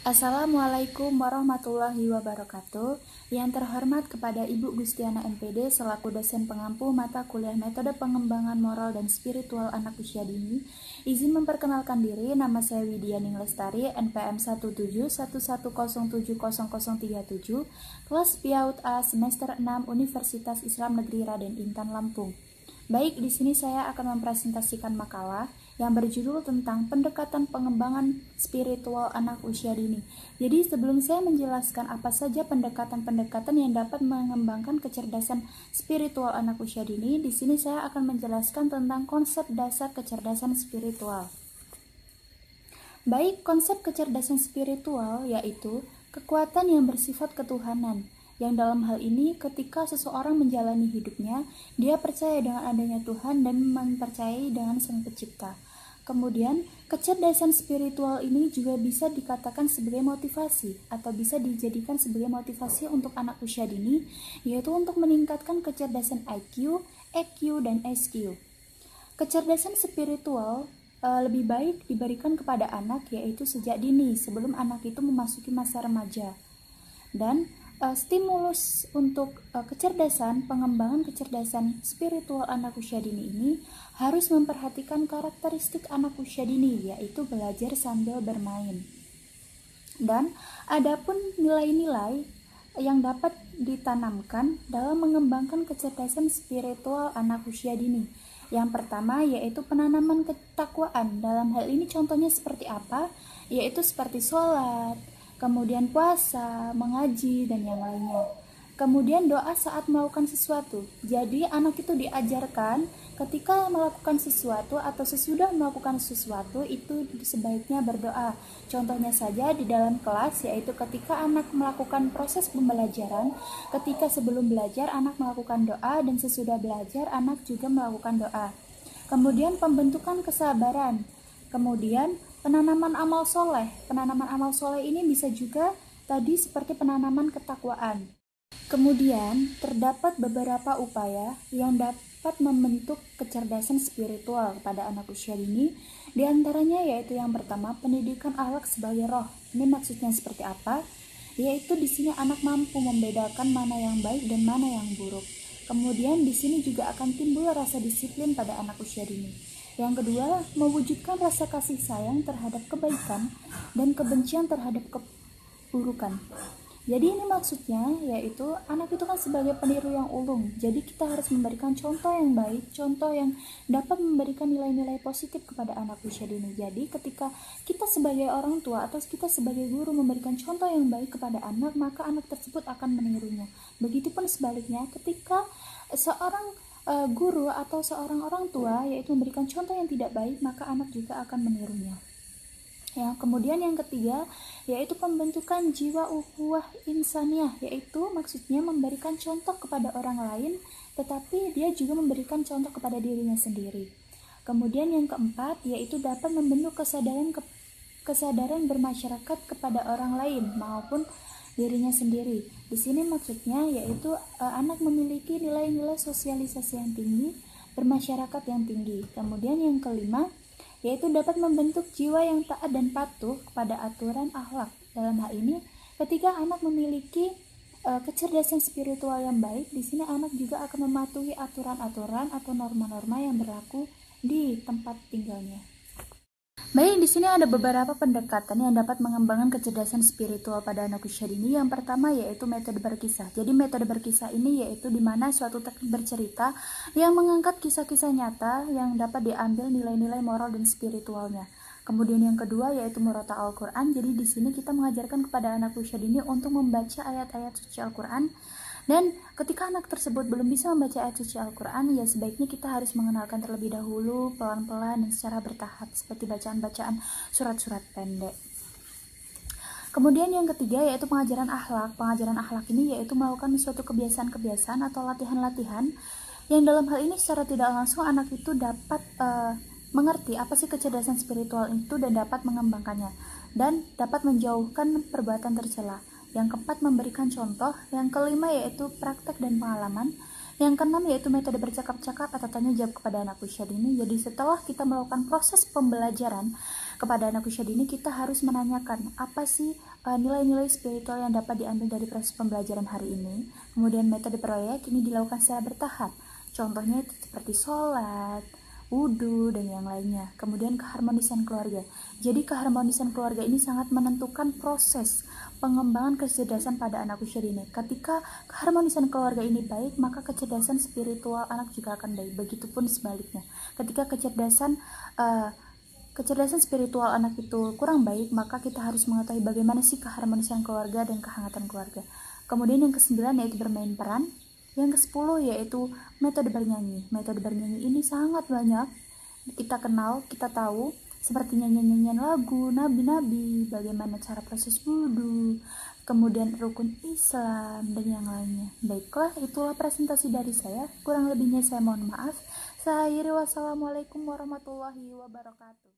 Assalamualaikum warahmatullahi wabarakatuh. Yang terhormat kepada Ibu Gustiana MPD selaku dosen pengampu mata kuliah metode pengembangan moral dan spiritual anak usia dini. Izin memperkenalkan diri, nama saya Widya Ning Lestari, NPM 17110700037, kelas PIAUD A semester 6 Universitas Islam Negeri Raden Intan Lampung. Baik, di sini saya akan mempresentasikan makalah yang berjudul tentang pendekatan pengembangan spiritual anak usia dini. Jadi sebelum saya menjelaskan apa saja pendekatan-pendekatan yang dapat mengembangkan kecerdasan spiritual anak usia dini, di sini saya akan menjelaskan tentang konsep dasar kecerdasan spiritual. Baik, konsep kecerdasan spiritual yaitu kekuatan yang bersifat ketuhanan, yang dalam hal ini ketika seseorang menjalani hidupnya, dia percaya dengan adanya Tuhan dan mempercayai dengan Sang Pencipta. Kemudian, kecerdasan spiritual ini juga bisa dikatakan sebagai motivasi atau bisa dijadikan sebagai motivasi untuk anak usia dini, yaitu untuk meningkatkan kecerdasan IQ, EQ, dan SQ. Kecerdasan spiritual lebih baik diberikan kepada anak yaitu sejak dini sebelum anak itu memasuki masa remaja. Dan stimulus untuk pengembangan kecerdasan spiritual anak usia dini ini harus memperhatikan karakteristik anak usia dini, yaitu belajar sambil bermain. Dan adapun nilai-nilai yang dapat ditanamkan dalam mengembangkan kecerdasan spiritual anak usia dini. Yang pertama yaitu penanaman ketakwaan. Dalam hal ini contohnya seperti apa? Yaitu seperti sholat, kemudian puasa, mengaji, dan yang lainnya. Kemudian doa saat melakukan sesuatu. Jadi anak itu diajarkan ketika melakukan sesuatu atau sesudah melakukan sesuatu itu sebaiknya berdoa. Contohnya saja di dalam kelas, yaitu ketika anak melakukan proses pembelajaran, ketika sebelum belajar anak melakukan doa dan sesudah belajar anak juga melakukan doa. Kemudian pembentukan kesabaran. Kemudian penanaman amal soleh. Penanaman amal soleh ini bisa juga tadi seperti penanaman ketakwaan. Kemudian terdapat beberapa upaya yang dapat membentuk kecerdasan spiritual pada anak usia dini. Di antaranya yaitu yang pertama pendidikan akhlak sebagai roh. Ini maksudnya seperti apa? Yaitu di sini anak mampu membedakan mana yang baik dan mana yang buruk. Kemudian di sini juga akan timbul rasa disiplin pada anak usia dini. Yang kedua, mewujudkan rasa kasih sayang terhadap kebaikan dan kebencian terhadap keburukan. Jadi ini maksudnya yaitu anak itu kan sebagai peniru yang ulung. Jadi kita harus memberikan contoh yang baik, contoh yang dapat memberikan nilai-nilai positif kepada anak usia dini. Jadi ketika kita sebagai orang tua atau kita sebagai guru memberikan contoh yang baik kepada anak, maka anak tersebut akan menirunya. Begitupun sebaliknya ketika seorang guru atau seorang orang tua yaitu memberikan contoh yang tidak baik, maka anak juga akan menirunya. Ya, kemudian yang ketiga yaitu pembentukan jiwa ukhuwah insaniyah, yaitu maksudnya memberikan contoh kepada orang lain tetapi dia juga memberikan contoh kepada dirinya sendiri. Kemudian yang keempat yaitu dapat membentuk kesadaran bermasyarakat kepada orang lain maupun dirinya sendiri. Di sini maksudnya yaitu anak memiliki nilai-nilai sosialisasi yang tinggi, bermasyarakat yang tinggi. Kemudian yang kelima yaitu dapat membentuk jiwa yang taat dan patuh kepada aturan akhlak. Dalam hal ini, ketika anak memiliki kecerdasan spiritual yang baik, di sini anak juga akan mematuhi aturan-aturan atau norma-norma yang berlaku di tempat tinggalnya. Baik, di sini ada beberapa pendekatan yang dapat mengembangkan kecerdasan spiritual pada anak usia dini. Yang pertama yaitu metode berkisah. Jadi metode berkisah ini yaitu di mana suatu teknik bercerita yang mengangkat kisah-kisah nyata yang dapat diambil nilai-nilai moral dan spiritualnya. Kemudian yang kedua yaitu murotal Al-Quran. Jadi di sini kita mengajarkan kepada anak usia dini untuk membaca ayat-ayat suci Al-Quran. Dan ketika anak tersebut belum bisa membaca ayat suci Al-Quran, ya sebaiknya kita harus mengenalkan terlebih dahulu, pelan-pelan dan secara bertahap, seperti bacaan-bacaan surat-surat pendek. Kemudian yang ketiga yaitu pengajaran akhlak. Pengajaran akhlak ini yaitu melakukan suatu kebiasaan-kebiasaan atau latihan-latihan yang dalam hal ini secara tidak langsung anak itu dapat mengerti apa sih kecerdasan spiritual itu dan dapat mengembangkannya dan dapat menjauhkan perbuatan tercela. Yang keempat memberikan contoh, yang kelima yaitu praktek dan pengalaman, yang keenam yaitu metode bercakap-cakap atau tanya jawab kepada anak usia dini. Jadi setelah kita melakukan proses pembelajaran, kepada anak usia dini kita harus menanyakan apa sih nilai-nilai spiritual yang dapat diambil dari proses pembelajaran hari ini. Kemudian metode proyek ini dilakukan secara bertahap. Contohnya itu seperti sholat, wudhu, dan yang lainnya. Kemudian keharmonisan keluarga. Jadi keharmonisan keluarga ini sangat menentukan proses pengembangan kecerdasan pada anak usia dini. Ketika keharmonisan keluarga ini baik, maka kecerdasan spiritual anak juga akan baik. Begitupun sebaliknya. Ketika kecerdasan spiritual anak itu kurang baik, maka kita harus mengetahui bagaimana sih keharmonisan keluarga dan kehangatan keluarga. Kemudian yang ke-9 yaitu bermain peran. Yang ke-10 yaitu metode bernyanyi. Metode bernyanyi ini sangat banyak kita kenal, kita tahu, seperti nyanyian lagu, nabi-nabi, bagaimana cara proses wudhu, kemudian rukun Islam, dan yang lainnya. Baiklah, itulah presentasi dari saya. Kurang lebihnya saya mohon maaf. Saya akhiri, wassalamualaikum warahmatullahi wabarakatuh.